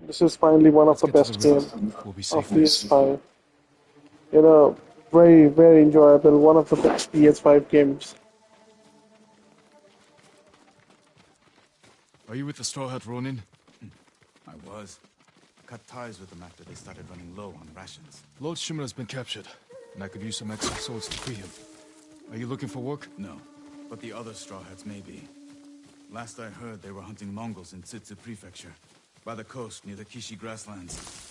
This is finally one of Let's the get to the best river. games We'll be of safe there. PS5. Very, very enjoyable. One of the best PS5 games. Are you with the Straw Hat Ronin? I was. Cut ties with them after they started running low on rations. Lord Shimura's been captured, and I could use some extra souls to free him. Are you looking for work? No, but the other Straw Hats may be. Last I heard, they were hunting Mongols in Tsutsu Prefecture, by the coast near the Kishi grasslands.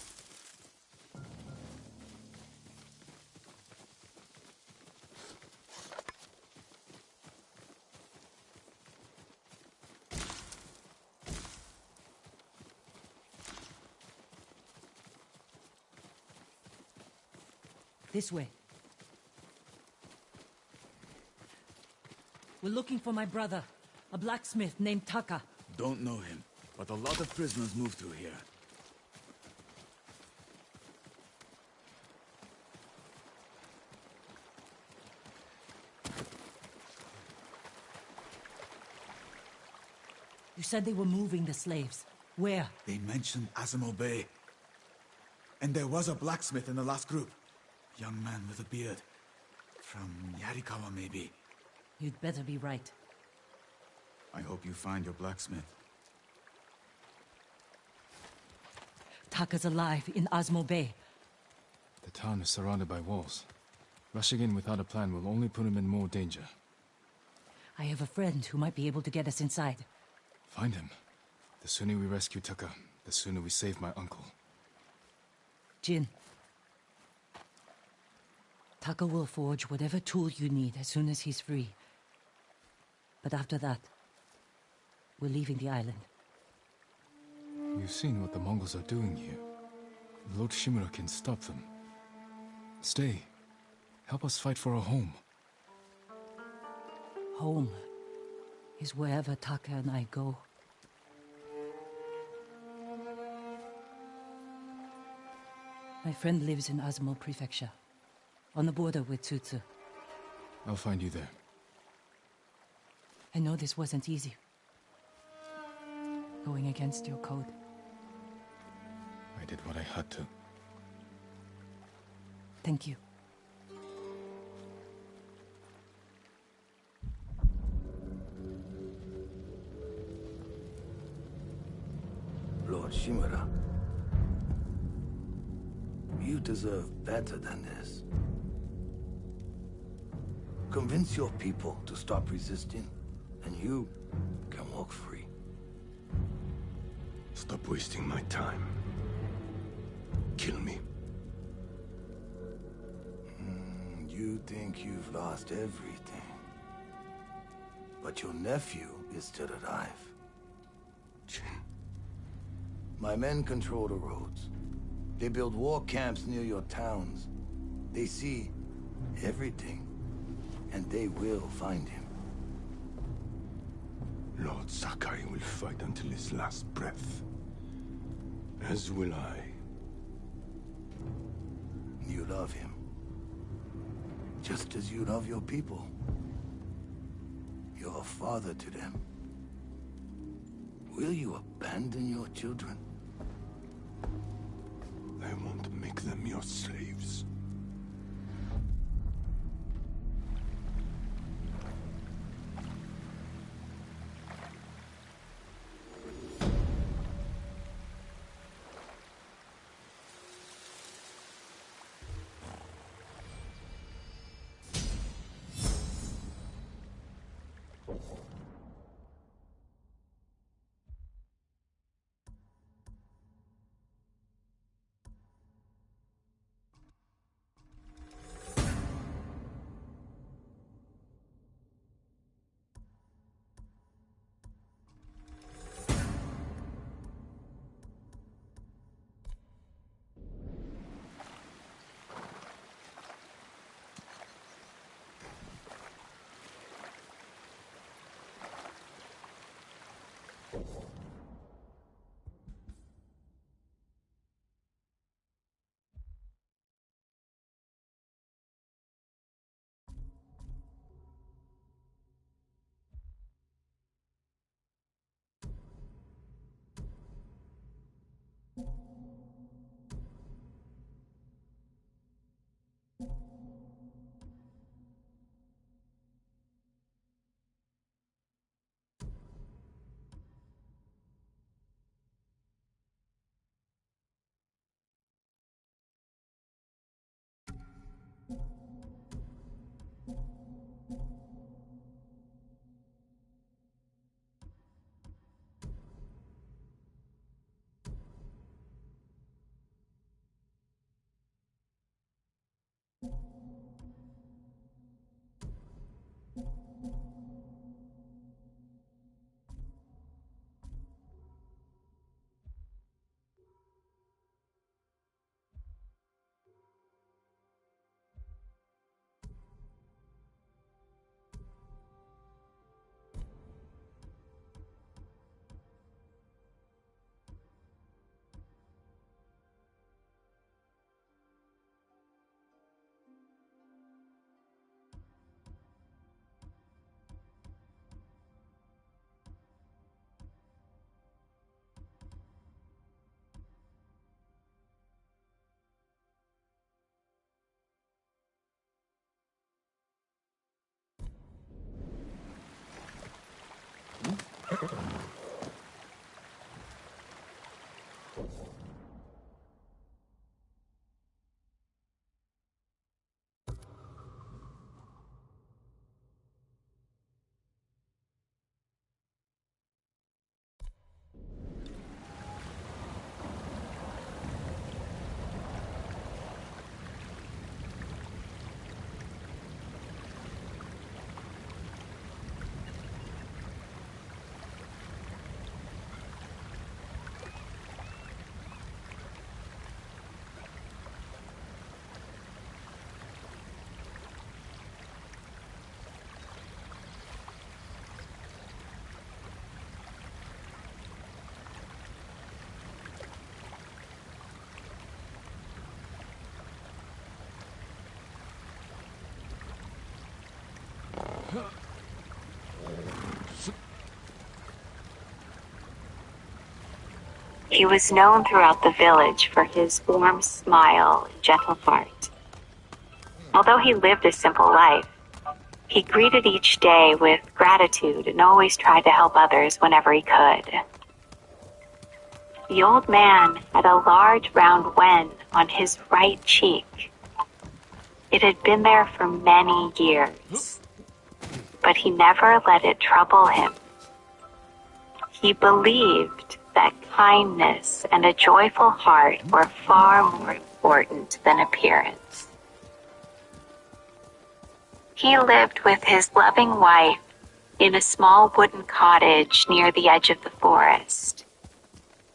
This way. We're looking for my brother, a blacksmith named Taka. Don't know him, but a lot of prisoners move through here. You said they were moving the slaves. Where? They mentioned Azamo Bay. And there was a blacksmith in the last group. Young man with a beard. From Yarikawa, maybe. You'd better be right. I hope you find your blacksmith. Taka's alive in Osmo Bay. The town is surrounded by walls. Rushing in without a plan will only put him in more danger. I have a friend who might be able to get us inside. Find him. The sooner we rescue Taka, the sooner we save my uncle. Jin. Taka will forge whatever tool you need as soon as he's free. But after that, we're leaving the island. You've seen what the Mongols are doing here. Lord Shimura can stop them. Stay. Help us fight for a home. Home is wherever Taka and I go. My friend lives in Azamo Prefecture, on the border with Tsutsu. I'll find you there. I know this wasn't easy. Going against your code. I did what I had to. Thank you. Lord Shimura, you deserve better than this. Convince your people to stop resisting, and you can walk free. Stop wasting my time. Kill me. You think you've lost everything. But your nephew is still alive. Jin. My men control the roads. They build war camps near your towns. They see everything, and they will find him. Lord Sakai will fight until his last breath. As will I. You love him. Just as you love your people. You're a father to them. Will you abandon your children? I won't make them your slaves. He was known throughout the village for his warm smile and gentle heart. Although he lived a simple life, he greeted each day with gratitude and always tried to help others whenever he could. The old man had a large round wen on his right cheek. It had been there for many years, but he never let it trouble him. He believed that kindness and a joyful heart were far more important than appearance. He lived with his loving wife in a small wooden cottage near the edge of the forest.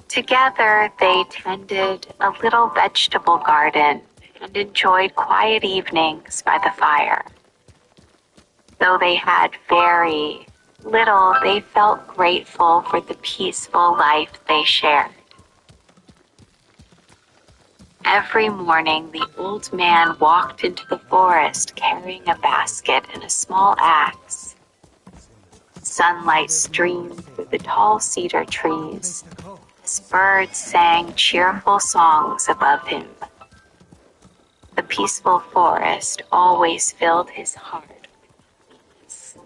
Together, they tended a little vegetable garden and enjoyed quiet evenings by the fire. Though they had very little, they felt grateful for the peaceful life they shared. Every morning, the old man walked into the forest carrying a basket and a small axe. Sunlight streamed through the tall cedar trees as birds sang cheerful songs above him. The peaceful forest always filled his heart with peace.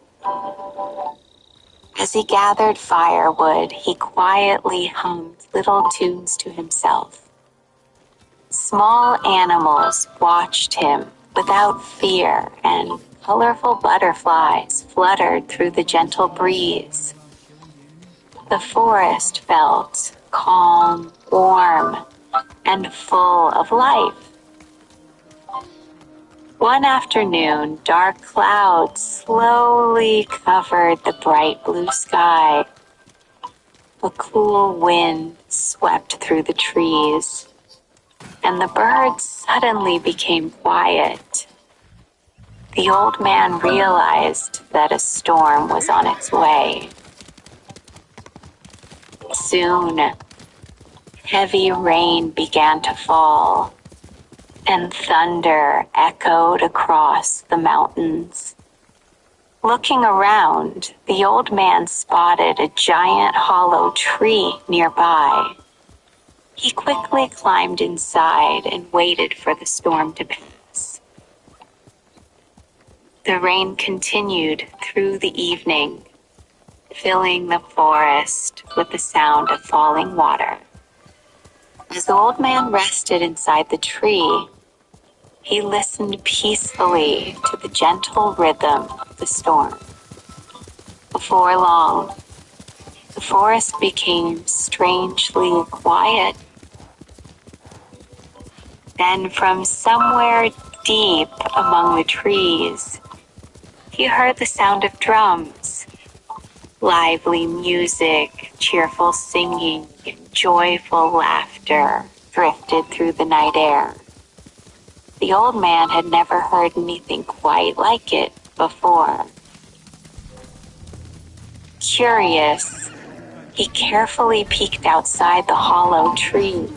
As he gathered firewood, he quietly hummed little tunes to himself. Small animals watched him without fear, and colorful butterflies fluttered through the gentle breeze. The forest felt calm, warm, and full of life. One afternoon, dark clouds slowly covered the bright blue sky. A cool wind swept through the trees, and the birds suddenly became quiet. The old man realized that a storm was on its way. Soon, heavy rain began to fall, and thunder echoed across the mountains. Looking around, the old man spotted a giant hollow tree nearby. He quickly climbed inside and waited for the storm to pass. The rain continued through the evening, filling the forest with the sound of falling water. As the old man rested inside the tree, he listened peacefully to the gentle rhythm of the storm. Before long, the forest became strangely quiet. Then from somewhere deep among the trees, he heard the sound of drums. Lively music, cheerful singing, and joyful laughter drifted through the night air. The old man had never heard anything quite like it before. Curious, he carefully peeked outside the hollow tree.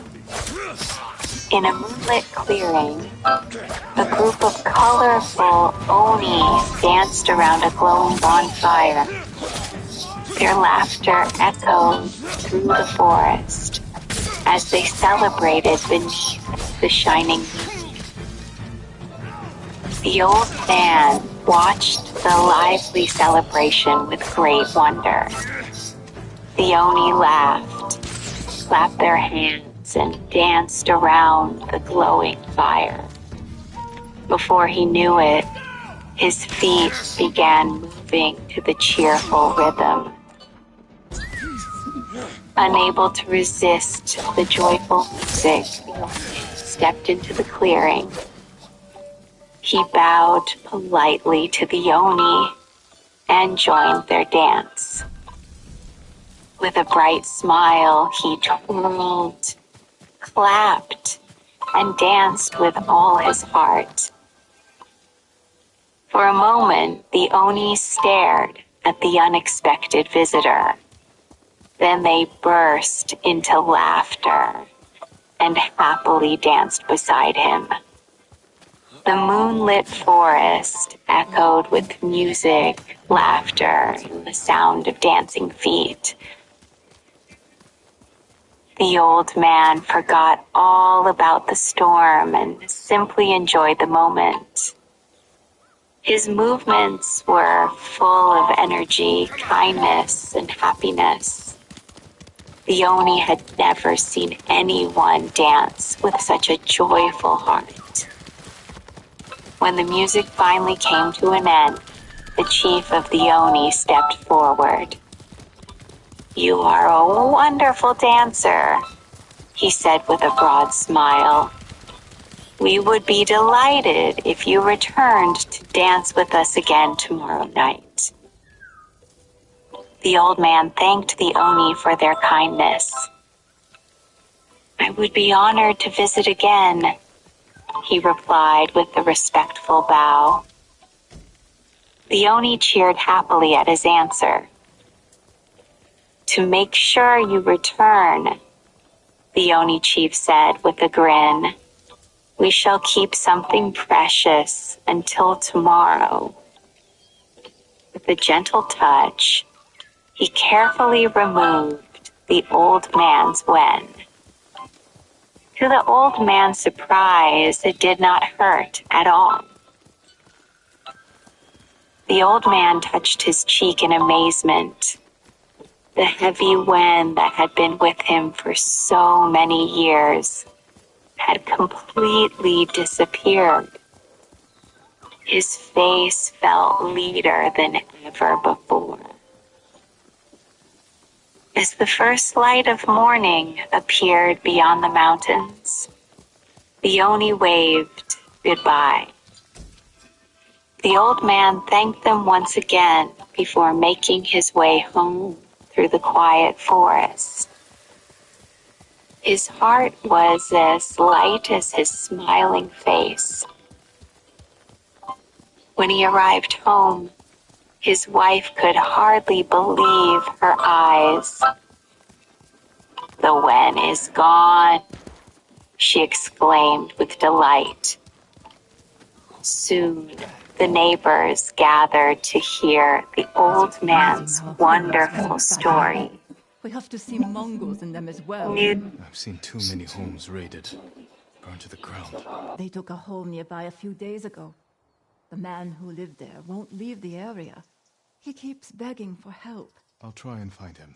In a moonlit clearing, a group of colorful oni danced around a glowing bonfire. Their laughter echoed through the forest as they celebrated beneath the shining moon. The old man watched the lively celebration with great wonder. The Oni laughed, clapped their hands, and danced around the glowing fire. Before he knew it, his feet began moving to the cheerful rhythm. Unable to resist the joyful music, the old man stepped into the clearing. He bowed politely to the Oni and joined their dance. With a bright smile, he twirled, clapped, and danced with all his heart. For a moment, the Oni stared at the unexpected visitor. Then they burst into laughter and happily danced beside him. The moonlit forest echoed with music, laughter, and the sound of dancing feet. The old man forgot all about the storm and simply enjoyed the moment. His movements were full of energy, kindness, and happiness. The Oni had never seen anyone dance with such a joyful heart. When the music finally came to an end, the chief of the Oni stepped forward. "You are a wonderful dancer," he said with a broad smile. "We would be delighted if you returned to dance with us again tomorrow night." The old man thanked the Oni for their kindness. "I would be honored to visit again," he replied with a respectful bow. The Oni cheered happily at his answer. "To make sure you return," the Oni chief said with a grin, "we shall keep something precious until tomorrow." With a gentle touch, he carefully removed the old man's wen. To the old man's surprise, it did not hurt at all. The old man touched his cheek in amazement. The heavy wen that had been with him for so many years had completely disappeared. His face felt lighter than ever before. As the first light of morning appeared beyond the mountains, the Oni waved goodbye. The old man thanked them once again before making his way home through the quiet forest. His heart was as light as his smiling face. When he arrived home, his wife could hardly believe her eyes. "The wen is gone," she exclaimed with delight. Soon, the neighbors gathered to hear the old man's wonderful story. We have to see Mongols in them as well. I've seen too many homes raided, burned to the ground. They took a home nearby a few days ago. The man who lived there won't leave the area. He keeps begging for help. I'll try and find him.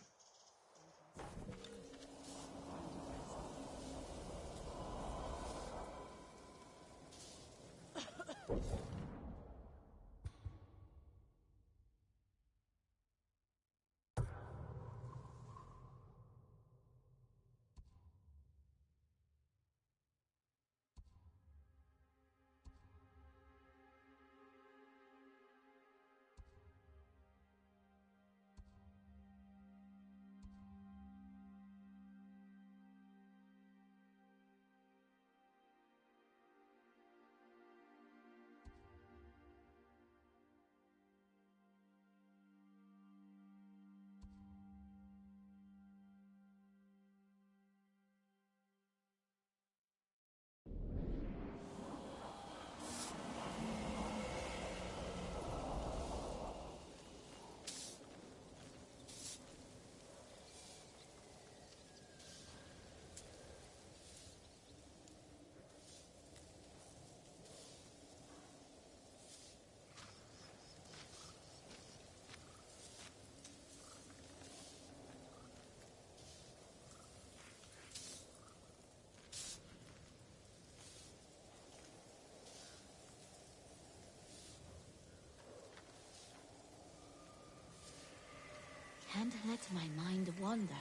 Don't let my mind wander.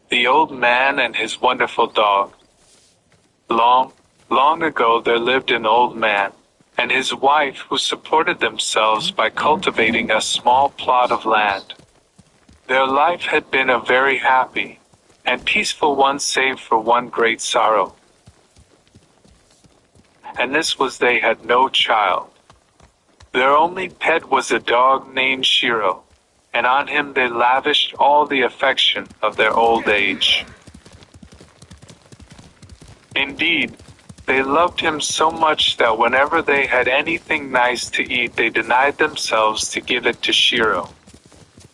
The old man and his wonderful dog. Long, long ago there lived an old man and his wife who supported themselves by cultivating a small plot of land. Their life had been a very happy and peaceful one save for one great sorrow. And this was they had no child. Their only pet was a dog named Shiro, and on him they lavished all the affection of their old age. Indeed, they loved him so much that whenever they had anything nice to eat, they denied themselves to give it to Shiro.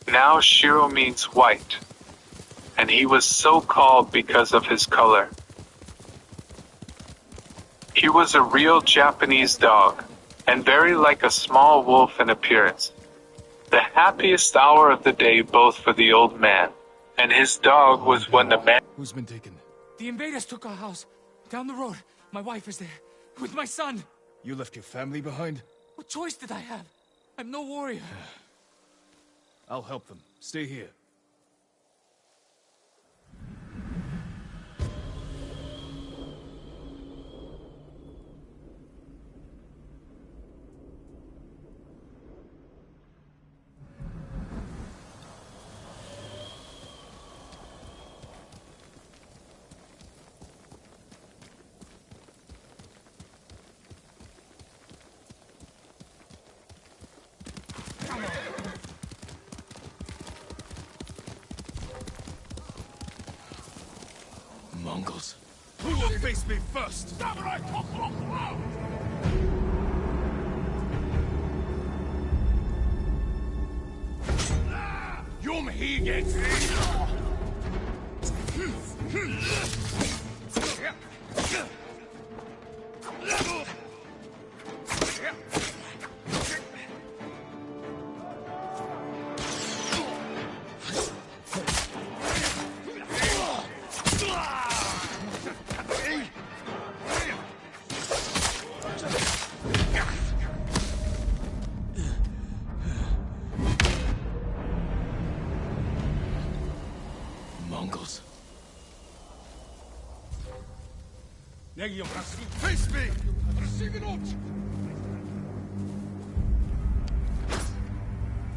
Now Shiro means white, and he was so called because of his color. He was a real Japanese dog, and very like a small wolf in appearance. The happiest hour of the day both for the old man and his dog was when the man... Who's been taken? The invaders took our house. Down the road. My wife is there. With my son. You left your family behind? What choice did I have? I'm no warrior. I'll help them. Stay here. Mongols. Who will face me first? Yum he gets Mongols. Face me!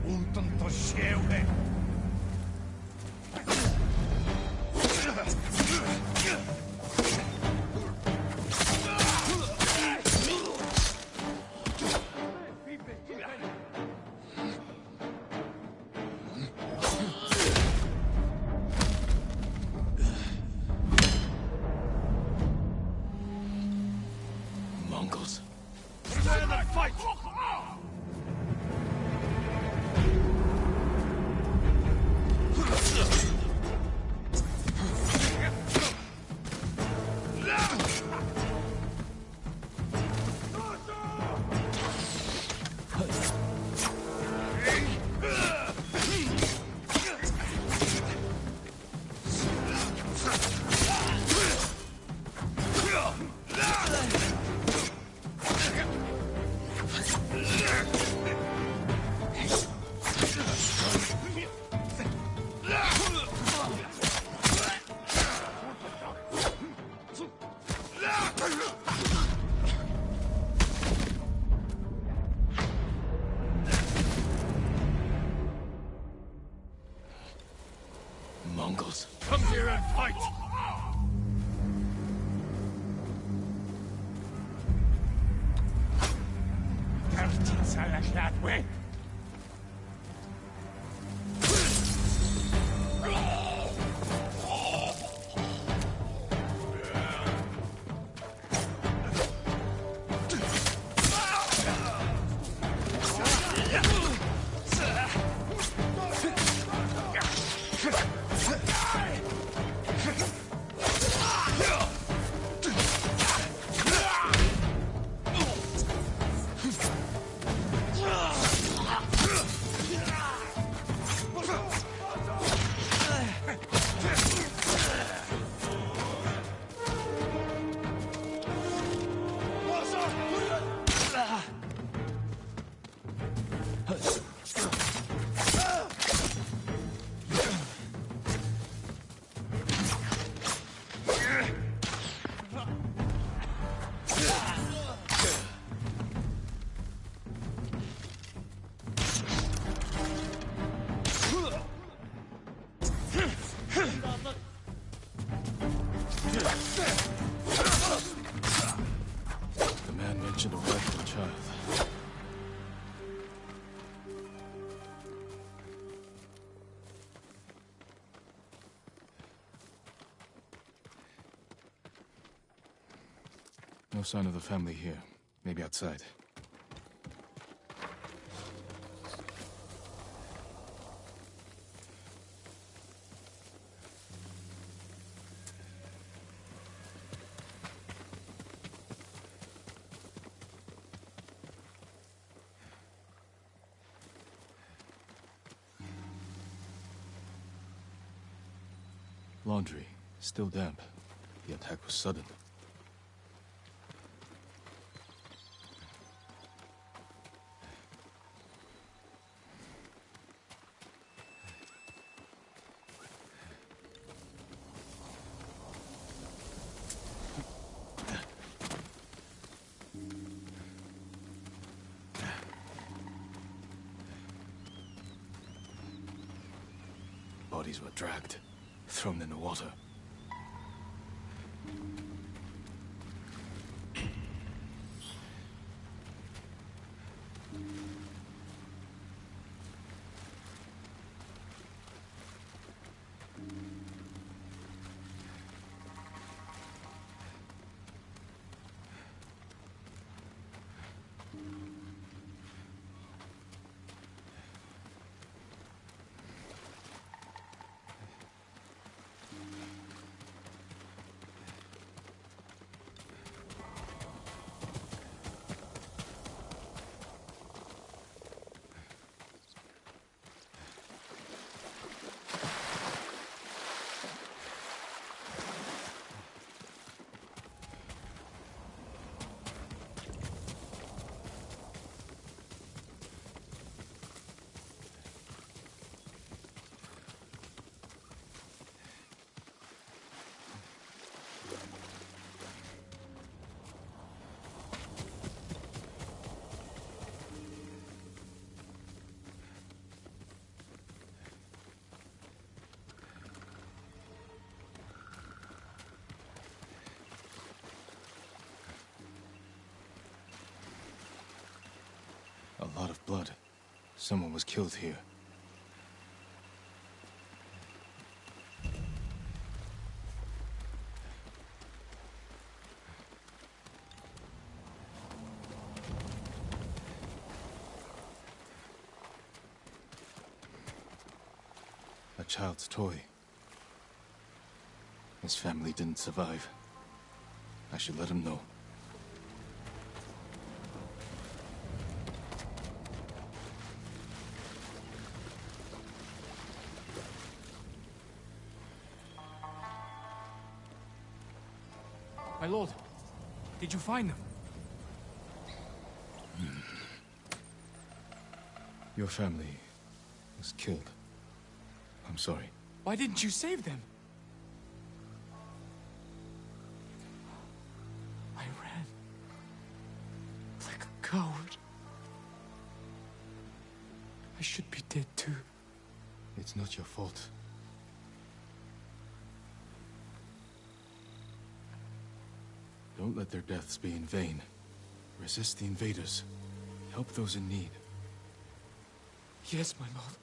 Unten to siłę! Mongols. Stand and fight! Mongols. Come here and fight! That way. No sign of the family here. Maybe outside. Laundry. Still damp. The attack was sudden. Bodies were dragged, thrown in the water. A lot of blood. Someone was killed here. A child's toy. His family didn't survive. I should let him know. My lord, did you find them? Your family was killed. I'm sorry. Why didn't you save them? I ran. Like a coward. I should be dead too. It's not your fault. Don't let their deaths be in vain. Resist the invaders. Help those in need. Yes, my lord.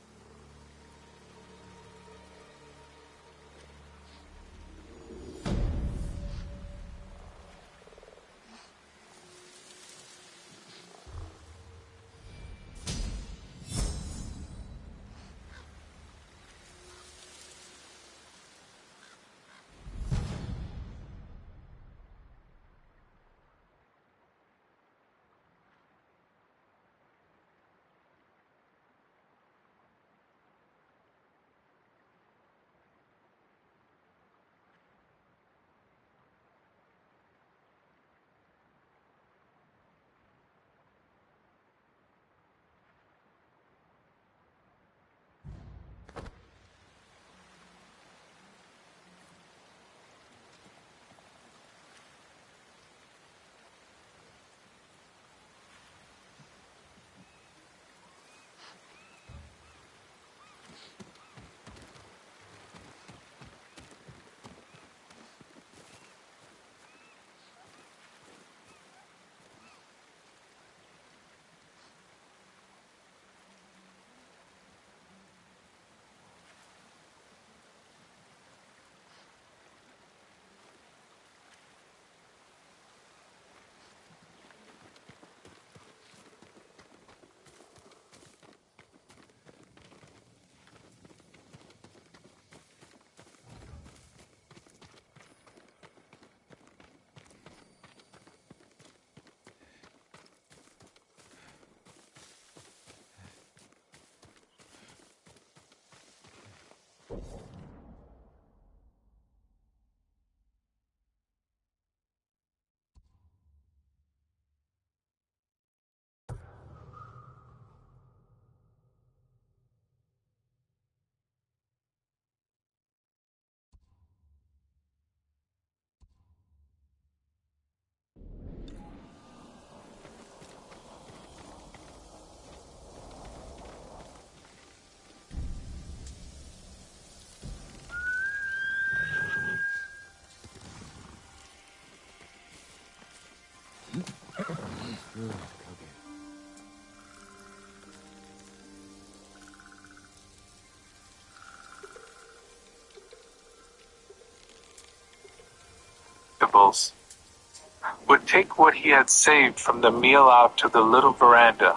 Would take what he had saved from the meal out to the little veranda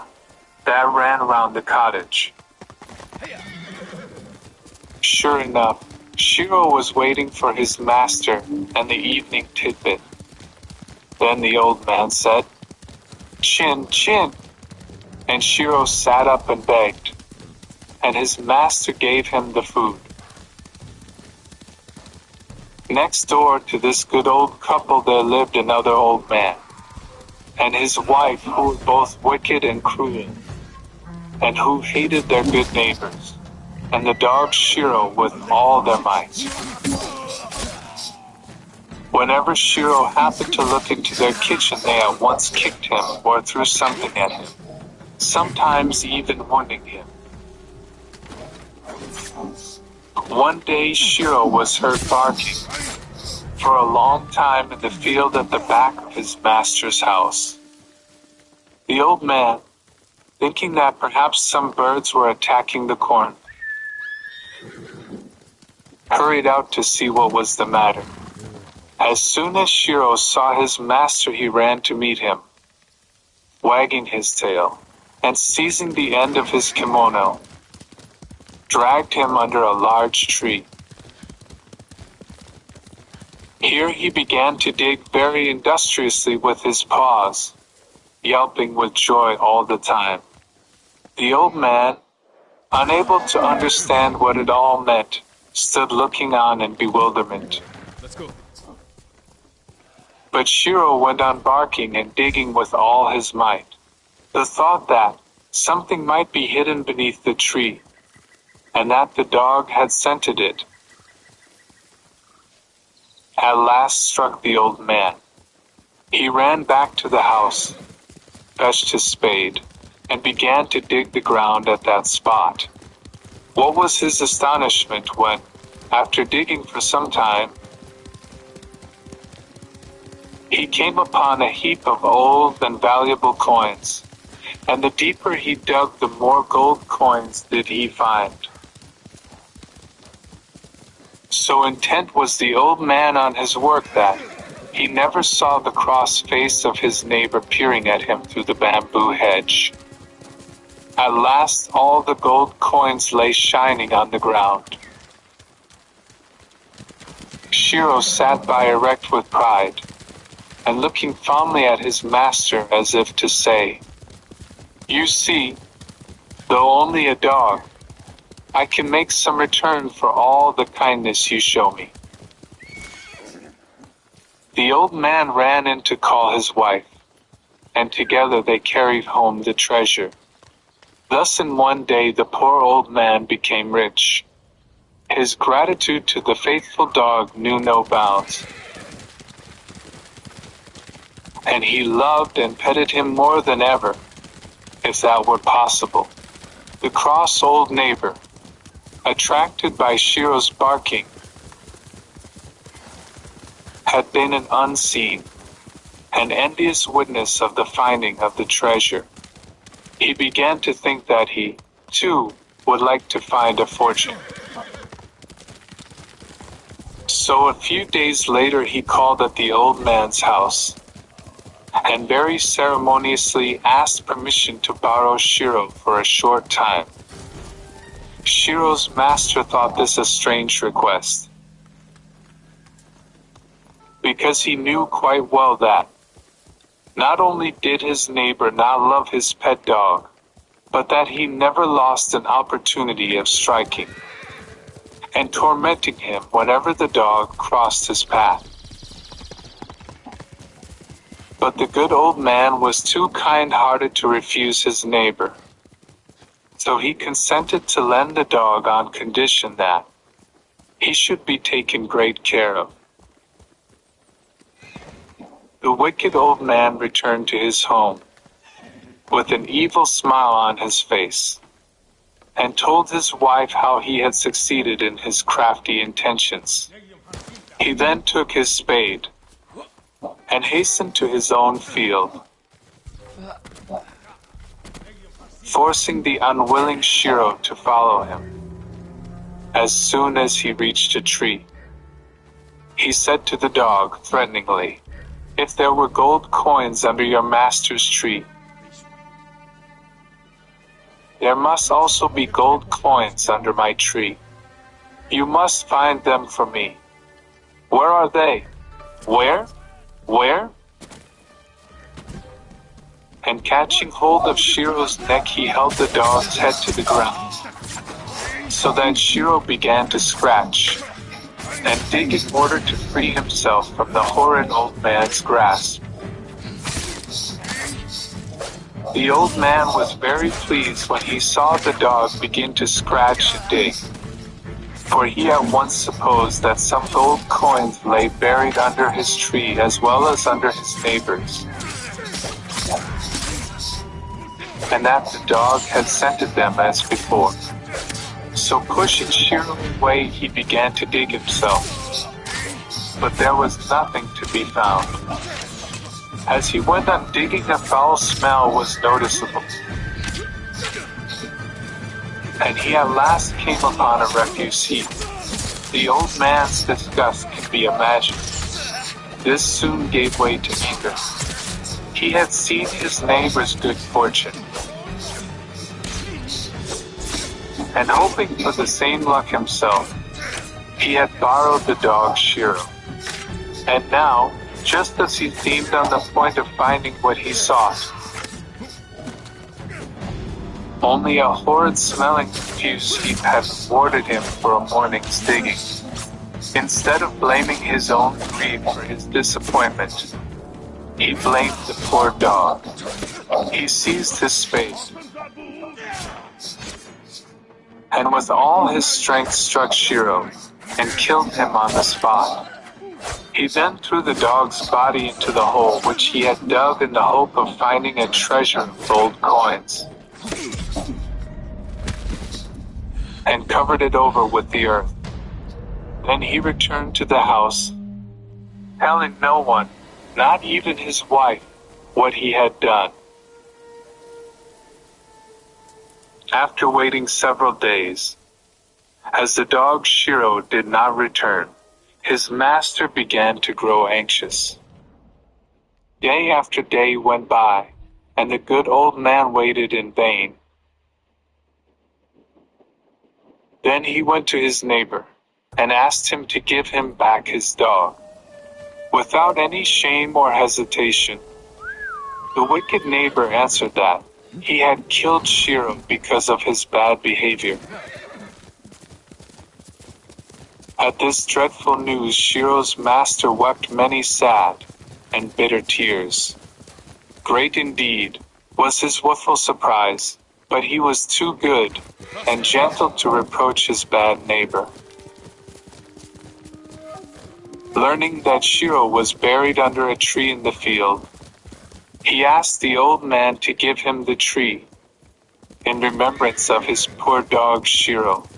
that ran around the cottage. Sure enough, Shiro was waiting for his master and the evening tidbit. Then the old man said, "Chin, chin," and Shiro sat up and begged, and his master gave him the food. Next door to this good old couple there lived another old man, and his wife who were both wicked and cruel, and who hated their good neighbors, and the dog Shiro with all their might. Whenever Shiro happened to look into their kitchen, they at once kicked him or threw something at him, sometimes even wounding him. One day Shiro was heard barking for a long time in the field at the back of his master's house. The old man, thinking that perhaps some birds were attacking the corn, hurried out to see what was the matter. As soon as Shiro saw his master, he ran to meet him, wagging his tail, and seizing the end of his kimono, dragged him under a large tree. Here he began to dig very industriously with his paws, yelping with joy all the time. The old man, unable to understand what it all meant, stood looking on in bewilderment. Let's go. But Shiro went on barking and digging with all his might. The thought that something might be hidden beneath the tree, and that the dog had scented it, at last struck the old man. He ran back to the house, fetched his spade, and began to dig the ground at that spot. What was his astonishment when, after digging for some time, he came upon a heap of old and valuable coins, and the deeper he dug, the more gold coins did he find. So intent was the old man on his work that he never saw the cross face of his neighbor peering at him through the bamboo hedge. At last all the gold coins lay shining on the ground. Shiro sat by erect with pride, and looking fondly at his master as if to say, "You see, though only a dog, I can make some return for all the kindness you show me." The old man ran in to call his wife, and together they carried home the treasure. Thus in one day the poor old man became rich. His gratitude to the faithful dog knew no bounds, and he loved and petted him more than ever, if that were possible. The cross old neighbor, attracted by Shiro's barking, had been an unseen and envious witness of the finding of the treasure. He began to think that he, too, would like to find a fortune. So a few days later he called at the old man's house, and very ceremoniously asked permission to borrow Shiro for a short time. Shiro's master thought this a strange request, because he knew quite well that not only did his neighbor not love his pet dog, but that he never lost an opportunity of striking. and tormenting him whenever the dog crossed his path. But the good old man was too kind-hearted to refuse his neighbor, so he consented to lend the dog on condition that he should be taken great care of. The wicked old man returned to his home with an evil smile on his face, and told his wife how he had succeeded in his crafty intentions. He then took his spade and hastened to his own field, forcing the unwilling Shiro to follow him. As soon as he reached a tree, he said to the dog threateningly, "If there were gold coins under your master's tree, there must also be gold coins under my tree. You must find them for me. Where are they? Where? Where?" And catching hold of Shiro's neck, he held the dog's head to the ground, so that Shiro began to scratch and dig in order to free himself from the horrid old man's grasp. The old man was very pleased when he saw the dog begin to scratch and dig, for he at once supposed that some gold coins lay buried under his tree as well as under his neighbor's, and that the dog had scented them as before. So pushing Shiro away, he began to dig himself, but there was nothing to be found. As he went on digging, a foul smell was noticeable, and he at last came upon a refuse heap. The old man's disgust can be imagined. This soon gave way to anger. He had seen his neighbor's good fortune, and hoping for the same luck himself, he had borrowed the dog Shiro. And now, just as he seemed on the point of finding what he sought, only a horrid-smelling refuse heap had rewarded him for a morning's digging. Instead of blaming his own greed for his disappointment, he blamed the poor dog. He seized his spade, and with all his strength struck Shiro, and killed him on the spot. He then threw the dog's body into the hole which he had dug in the hope of finding a treasure of gold coins, and covered it over with the earth. Then he returned to the house, telling no one, not even his wife, what he had done. After waiting several days, as the dog Shiro did not return, his master began to grow anxious. Day after day went by, and the good old man waited in vain. Then he went to his neighbor, and asked him to give him back his dog. Without any shame or hesitation, the wicked neighbor answered that he had killed Shiro because of his bad behavior. At this dreadful news, Shiro's master wept many sad and bitter tears. Great indeed was his woeful surprise, but he was too good and gentle to reproach his bad neighbor. Learning that Shiro was buried under a tree in the field, he asked the old man to give him the tree in remembrance of his poor dog Shiro.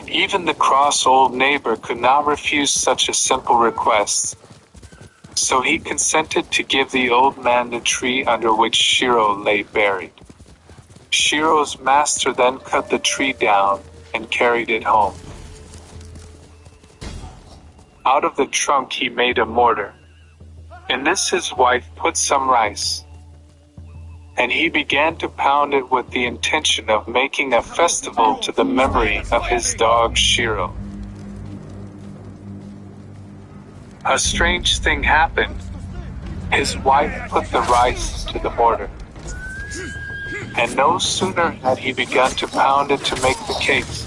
Even the cross old neighbor could not refuse such a simple request, so he consented to give the old man the tree under which Shiro lay buried. Shiro's master then cut the tree down and carried it home. Out of the trunk he made a mortar. In this his wife put some rice, and he began to pound it with the intention of making a festival to the memory of his dog Shiro. A strange thing happened. His wife put the rice into the mortar, And no sooner had he begun to pound it to make the cakes,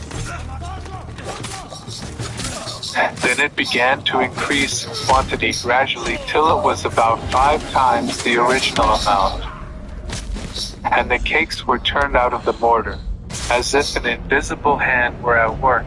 then it began to increase in quantity gradually till it was about 5 times the original amount. And the cakes were turned out of the mortar, as if an invisible hand were at work.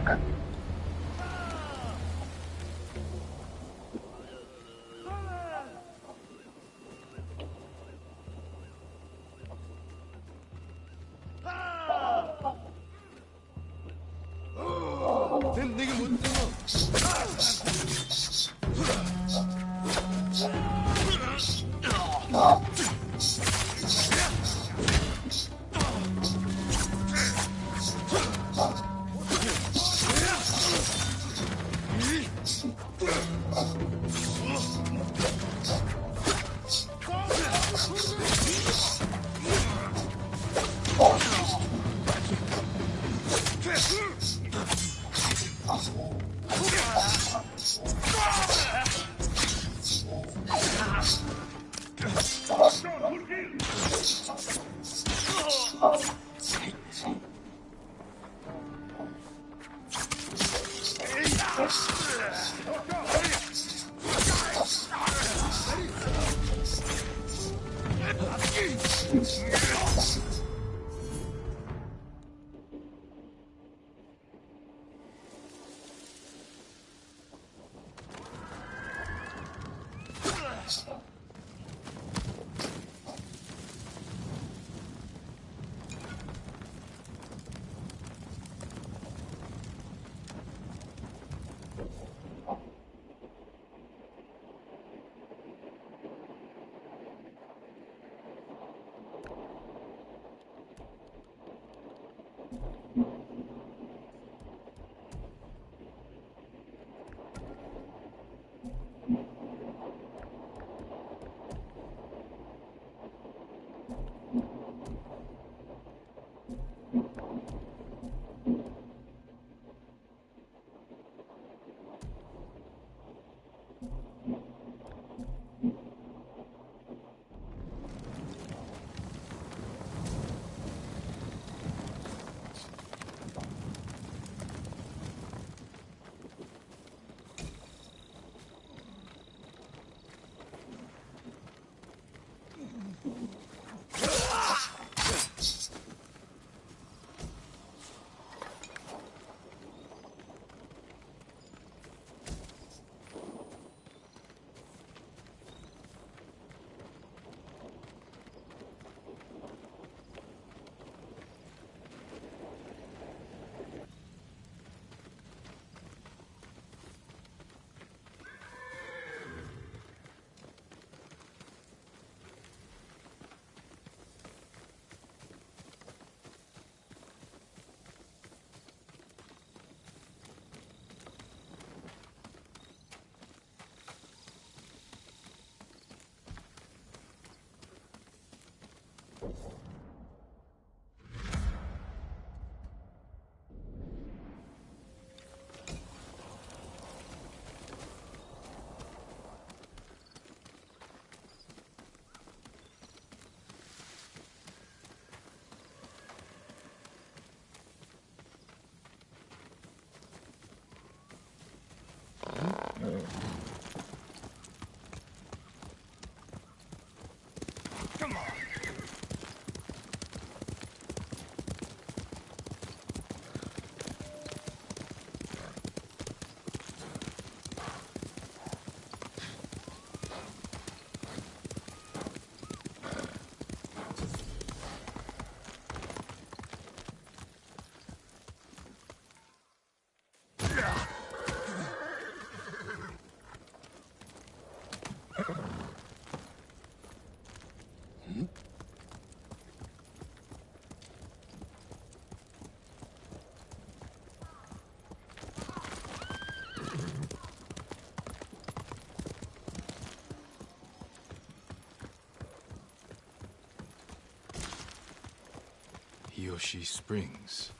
Hiyoshi Springs.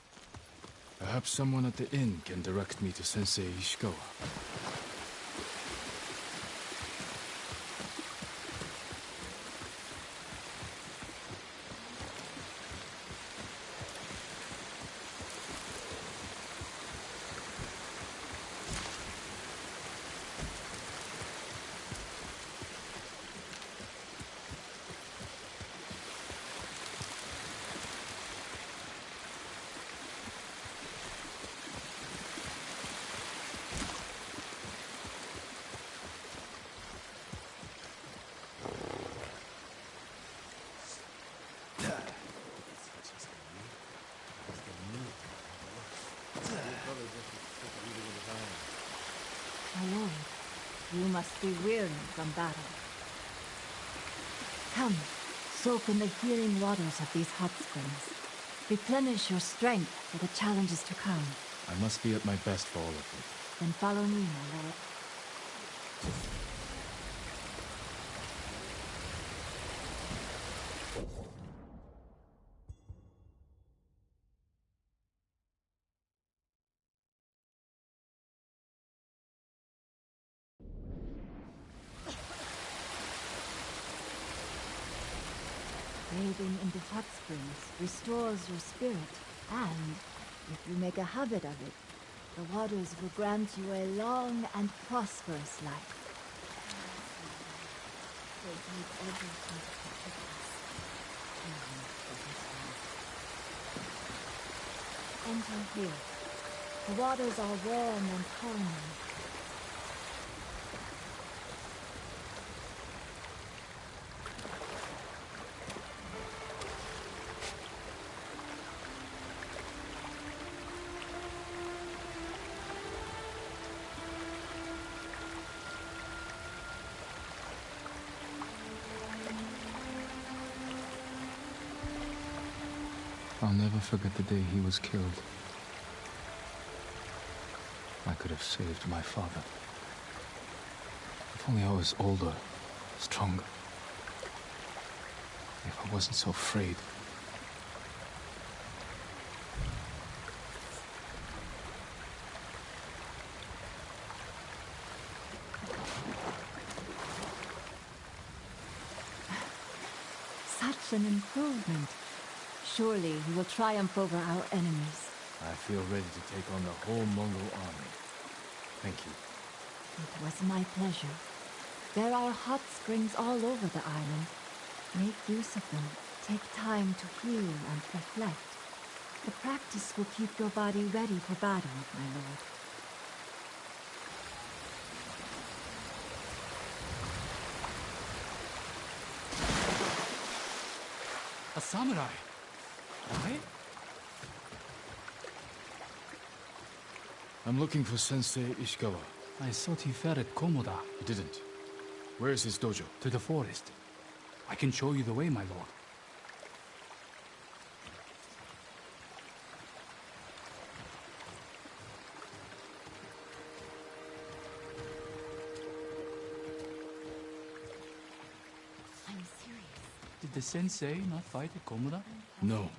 Perhaps someone at the inn can direct me to Sensei Ishikawa. My lord, you must be weary from battle. Come, soak in the healing waters of these hot springs. Replenish your strength for the challenges to come. I must be at my best for all of it. Then follow me, my lord. Bathing in the hot springs restores your spirit, and if you make a habit of it, the waters will grant you a long and prosperous life. Enter here. The waters are warm and calming. I'll never forget the day he was killed. I could have saved my father. If only I was older, stronger. If I wasn't so afraid. Such an improvement. Surely we will triumph over our enemies. I feel ready to take on the whole Mongol army. Thank you. It was my pleasure. There are hot springs all over the island. Make use of them. Take time to heal and reflect. The practice will keep your body ready for battle, my lord. A samurai. Right? I'm looking for Sensei Ishikawa. I thought he fell at Komoda. He didn't. Where is his dojo? To the forest. I can show you the way, my lord. I'm serious. Did the sensei not fight at Komoda? No.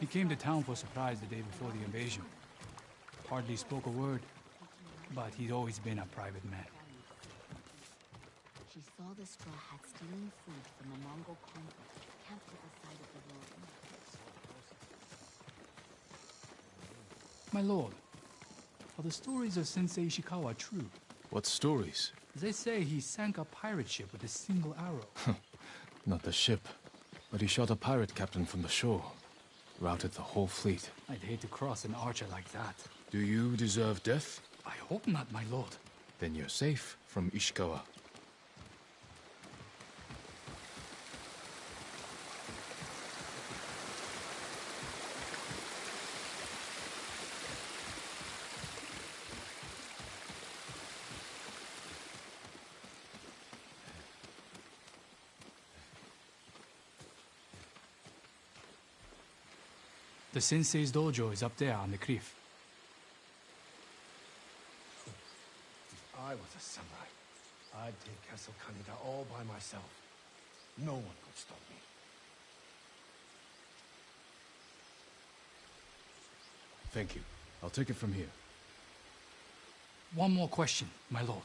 He came to town for a surprise the day before the invasion. Hardly spoke a word, but he'd always been a private man. She saw the straw hat stealing food from a Mongol convoy camped at the side of the road. My lord, are the stories of Sensei Ishikawa true? What stories? They say he sank a pirate ship with a single arrow. Not the ship, but he shot a pirate captain from the shore. Routed the whole fleet. I'd hate to cross an archer like that. Do you deserve death? I hope not, my lord. Then you're safe from Ishikawa. The sensei's dojo is up there on the cliff. If I was a samurai, I'd take Castle Kaneda all by myself. No one could stop me. Thank you. I'll take it from here. One more question, my lord.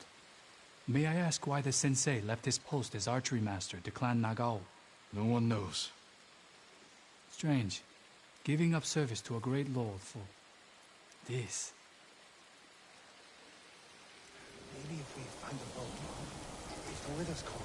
May I ask why the sensei left his post as archery master to Clan Nagao? No one knows. Strange. Giving up service to a great lord for this. Maybe if we find a boat, if the weather's calm.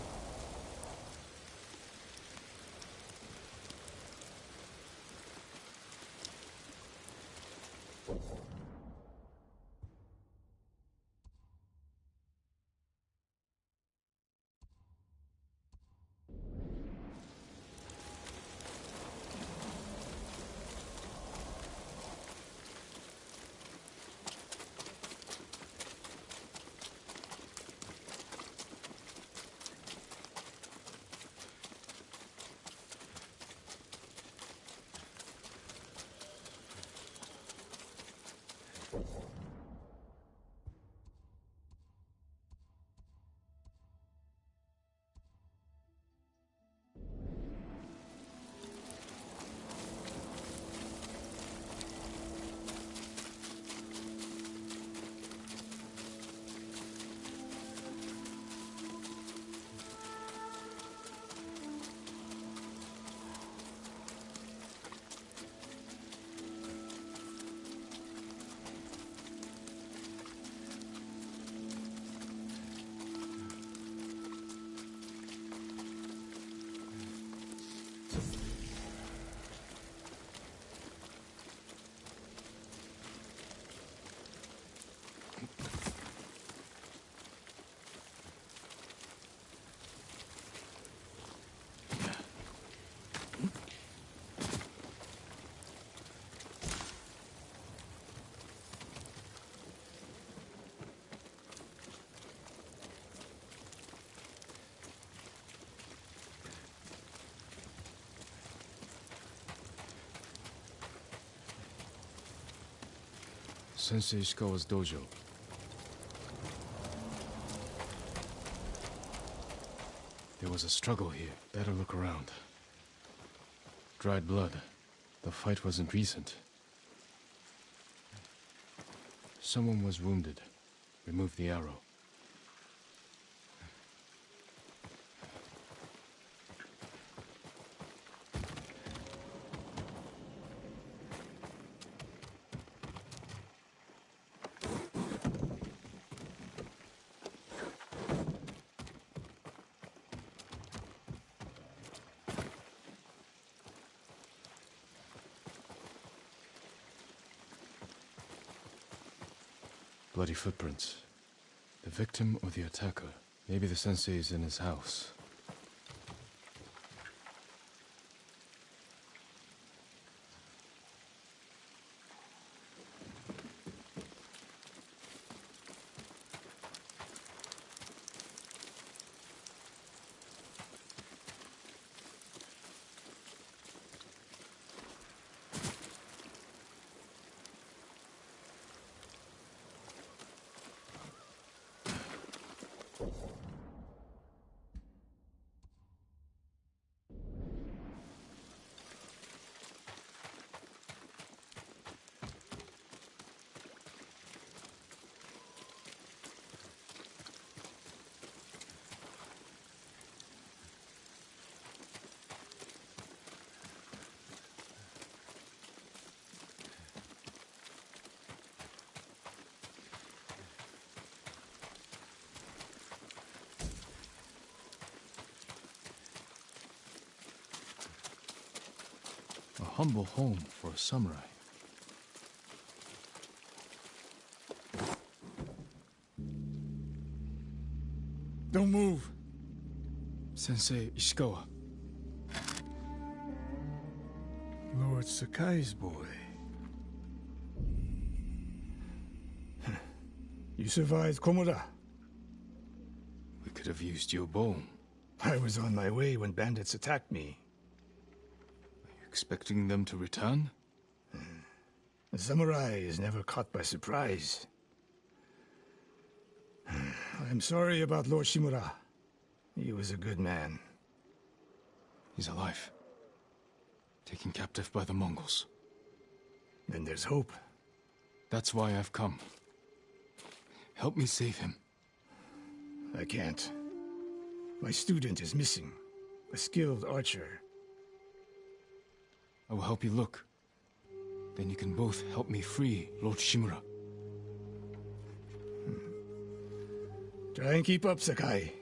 Sensei Ishikawa's dojo. There was a struggle here. Better look around. Dried blood. The fight wasn't recent. Someone was wounded. Remove the arrow. Bloody footprints. The victim or the attacker? Maybe the sensei is in his house. A humble home for a samurai. Don't move. Sensei Ishikawa. Lord Sakai's boy. You survived Komura. We could have used your bone. I was on my way when bandits attacked me. Expecting them to return? A samurai is never caught by surprise. I'm sorry about Lord Shimura. He was a good man. He's alive. Taken captive by the Mongols. Then there's hope. That's why I've come. Help me save him. I can't. My student is missing. A skilled archer. I will help you look. Then you can both help me free Lord Shimura. Try and keep up, Sakai.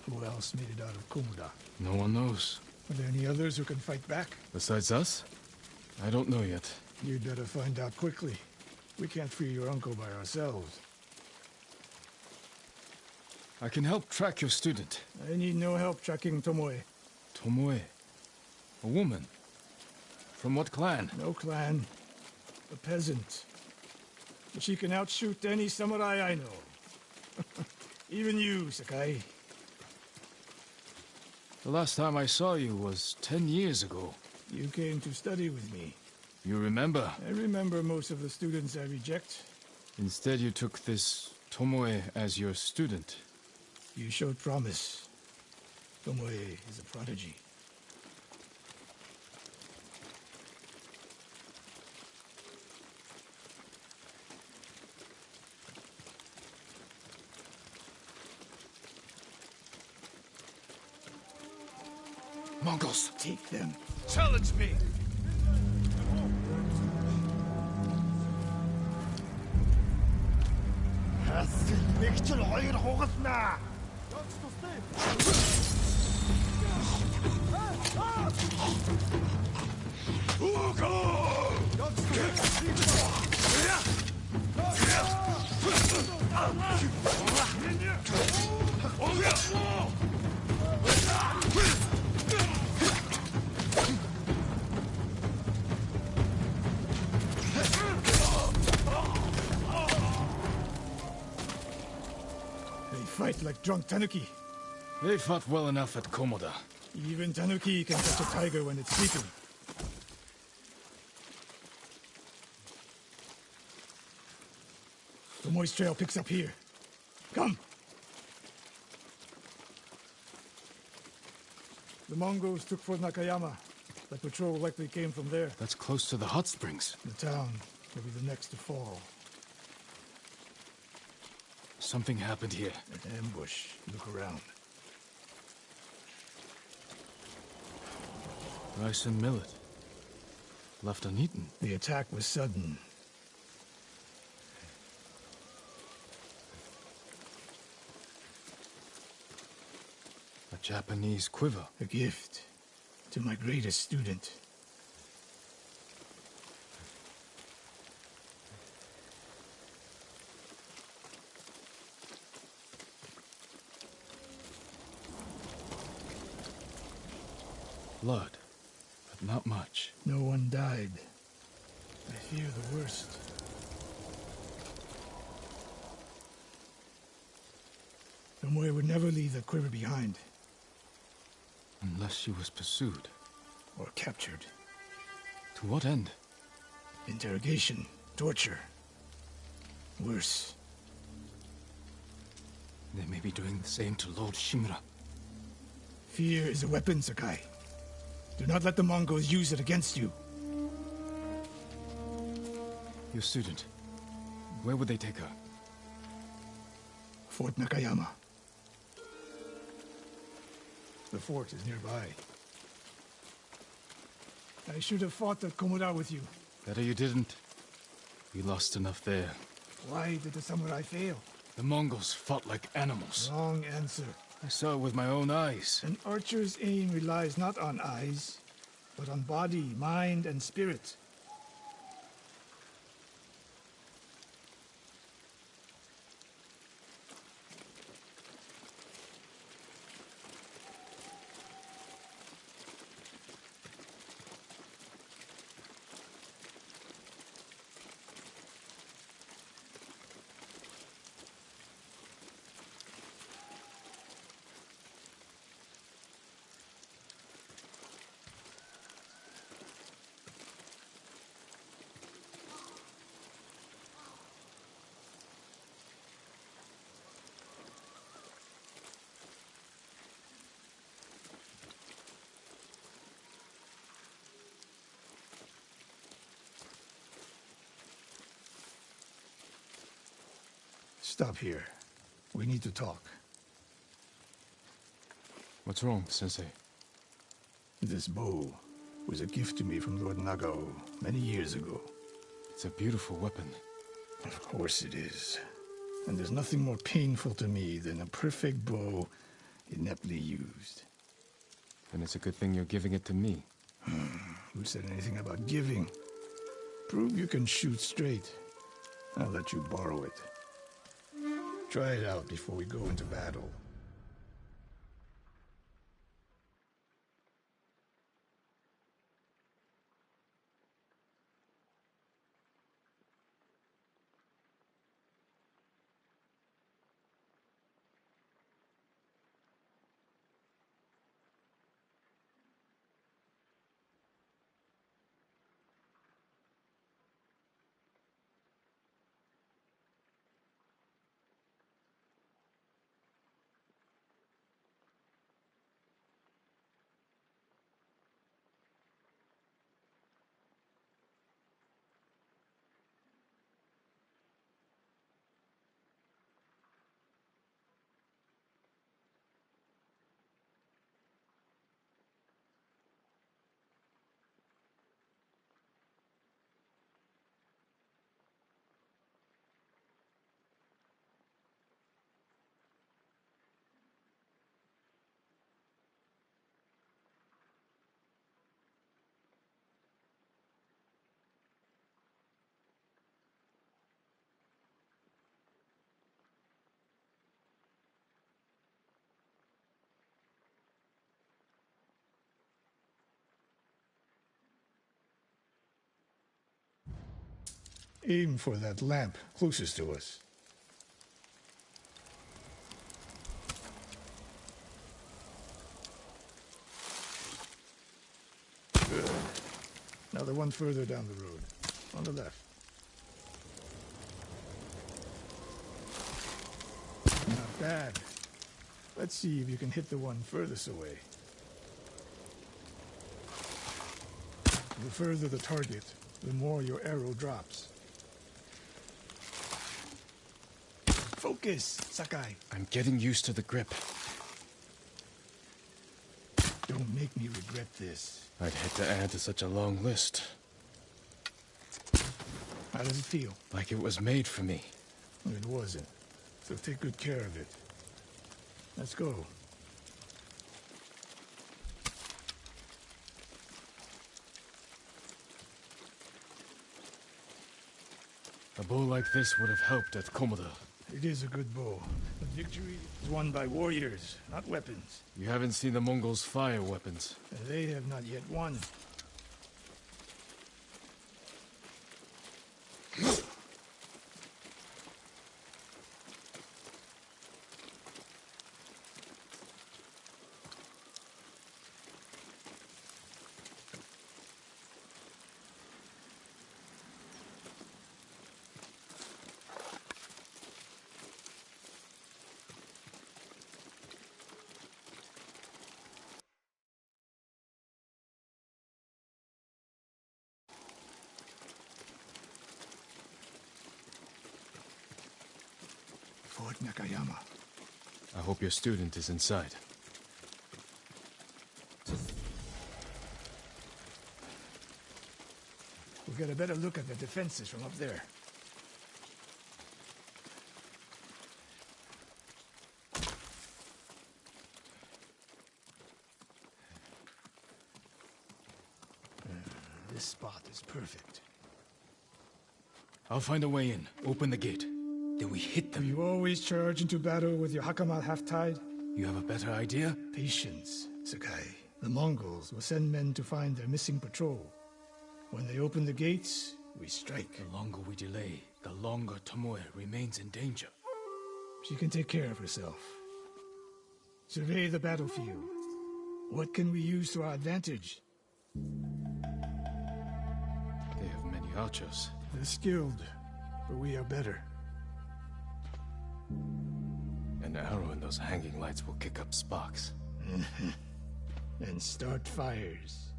Who else made it out of Komura? No one knows. Are there any others who can fight back? Besides us? I don't know yet. You'd better find out quickly. We can't free your uncle by ourselves. I can help track your student. I need no help tracking Tomoe. Tomoe. A woman. From what clan? No clan. A peasant. But she can outshoot any samurai I know. Even you, Sakai. The last time I saw you was 10 years ago. You came to study with me. You remember? I remember most of the students I reject. Instead, you took this Tomoe as your student. You showed promise. Tomoe is a prodigy. Mongols! Take them. Challenge me! fight like drunk tanuki. They fought well enough at Komoda. Even tanuki can catch a tiger when it's sleeping. The moist trail picks up here. Come! The Mongols took Fort Nakayama. The patrol likely came from there. That's close to the hot springs. The town will be the next to fall. Something happened here. An ambush. Look around. Rice and millet. Left uneaten. The attack was sudden. A Japanese quiver. A gift to my greatest student. Blood, but not much. No one died. I fear the worst. Tomoe would never leave the quiver behind. Unless she was pursued. Or captured. To what end? Interrogation. Torture. Worse. They may be doing the same to Lord Shimura. Fear is a weapon, Sakai. Do not let the Mongols use it against you. Your student. Where would they take her? Fort Nakayama. The fort is nearby. I should have fought at Komoda with you. Better you didn't. We lost enough there. Why did the samurai fail? The Mongols fought like animals. Wrong answer. I saw it with my own eyes. An archer's aim relies not on eyes, but on body, mind, and spirit. Stop here. We need to talk. What's wrong, Sensei? This bow was a gift to me from Lord Nagao many years ago. It's a beautiful weapon. Of course it is. And there's nothing more painful to me than a perfect bow ineptly used. Then it's a good thing you're giving it to me. Who said anything about giving? Prove you can shoot straight. I'll let you borrow it. Try it out before we go into battle. Aim for that lamp closest to us. Now the one further down the road. On the left. Not bad. Let's see if you can hit the one furthest away. The further the target, the more your arrow drops. Focus, Sakai. I'm getting used to the grip. Don't make me regret this. I'd hate to add to such a long list. How does it feel? Like it was made for me. It wasn't. So take good care of it. Let's go. A bow like this would have helped at Komoda. It is a good bow. But victory is won by warriors, not weapons. You haven't seen the Mongols fire weapons. They have not yet won. Fort Nakayama. I hope your student is inside. We'll get a better look at the defenses from up there. This spot is perfect. I'll find a way in. Open the gate. Then we hit them. You always charge into battle with your hakama half-tied? You have a better idea? Patience, Sakai. The Mongols will send men to find their missing patrol. When they open the gates, we strike. The longer we delay, the longer Tomoe remains in danger. She can take care of herself. Survey the battlefield. What can we use to our advantage? They have many archers. They're skilled, but we are better. An arrow in those hanging lights will kick up sparks. And start fires.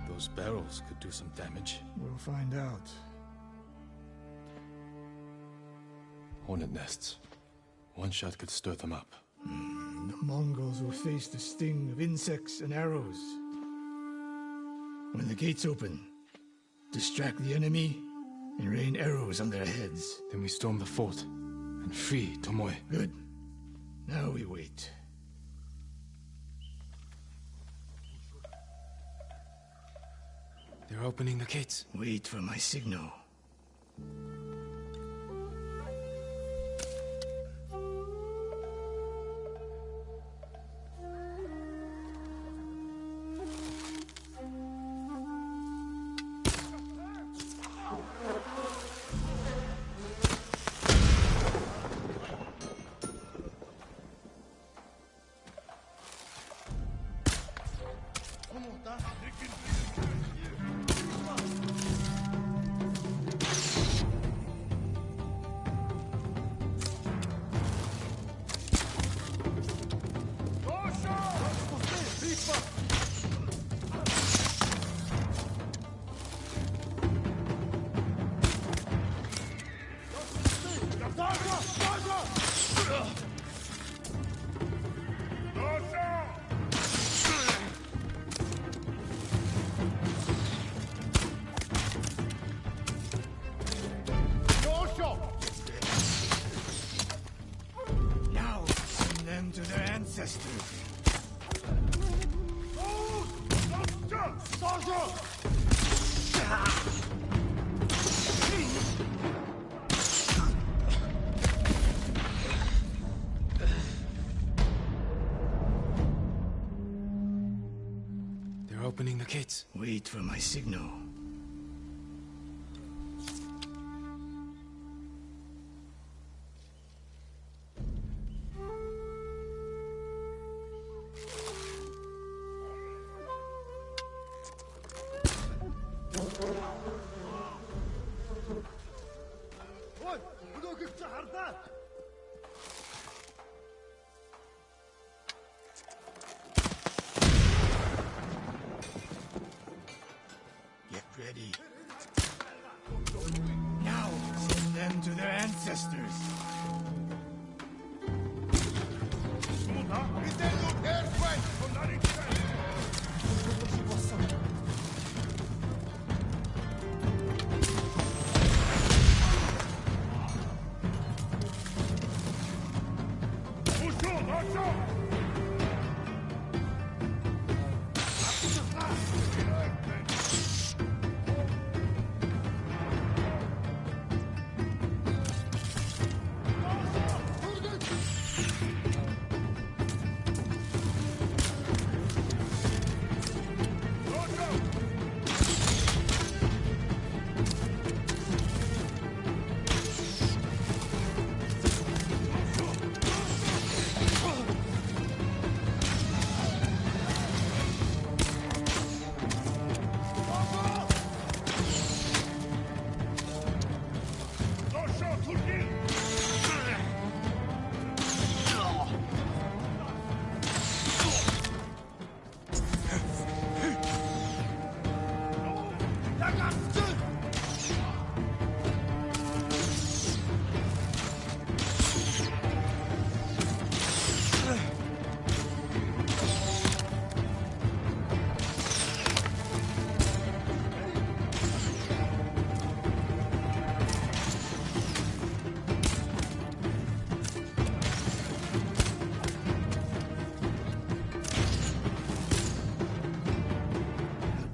Those barrels could do some damage. We'll find out. Hornet nests. One shot could stir them up. The Mongols will face the sting of insects and arrows. When the gates open, distract the enemy and rain arrows on their heads. Then we storm the fort and free Tomoe. Good. Now we wait. They're opening the gates. Wait for my signal. Now send them to their ancestors. They're opening the gates. Wait for my signal. to their ancestors.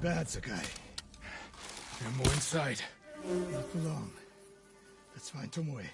Bad, Sakai. There are more inside. Not for long. Let's find Tomoe.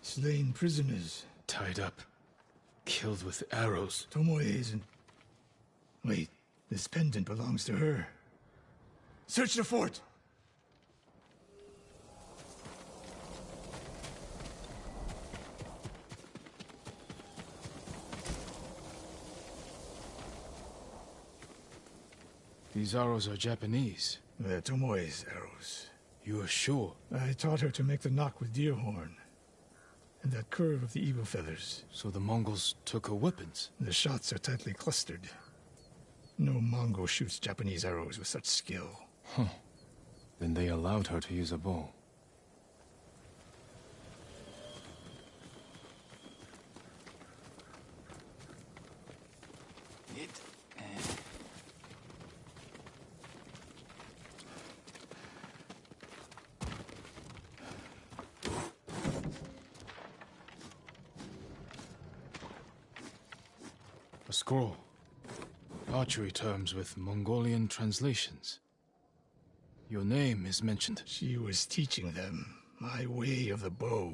Slain prisoners. Tied up. Killed with arrows. Tomoe isn't... Wait, this pendant belongs to her. Search the fort! These arrows are Japanese. They're Tomoe's arrows. You are sure? I taught her to make the knock with deer horn. And that curve of the eagle feathers. So the Mongols took her weapons? The shots are tightly clustered. No Mongol shoots Japanese arrows with such skill. Huh. Then they allowed her to use a bow. A scroll. Archery terms with Mongolian translations. Your name is mentioned. She was teaching them my way of the bow.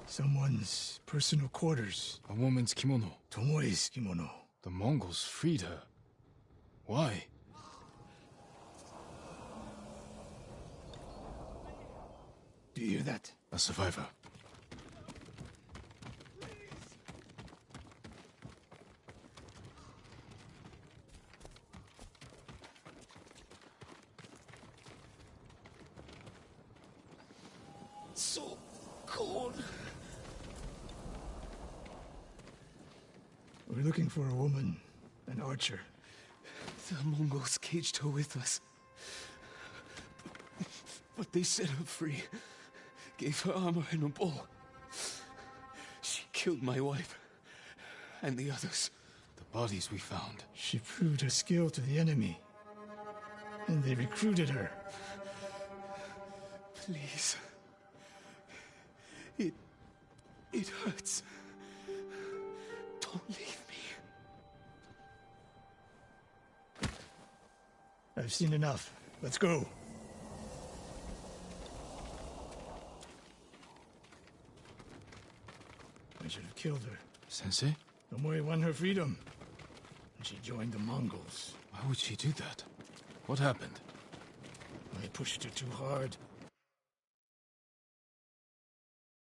Someone's personal quarters. A woman's kimono. Tomoe's kimono. The Mongols freed her. Why? Do you hear that? A survivor. So cold. We're looking for a woman, an archer. The Mongols caged her with us. But they set her free. Gave her armor and a bow. She killed my wife. And the others. The bodies we found. She proved her skill to the enemy. And they recruited her. Please. It hurts. Don't leave me. I've seen enough. Let's go. I should have killed her. Sensei? Tomoe won her freedom. And she joined the Mongols. Why would she do that? What happened? I pushed her too hard.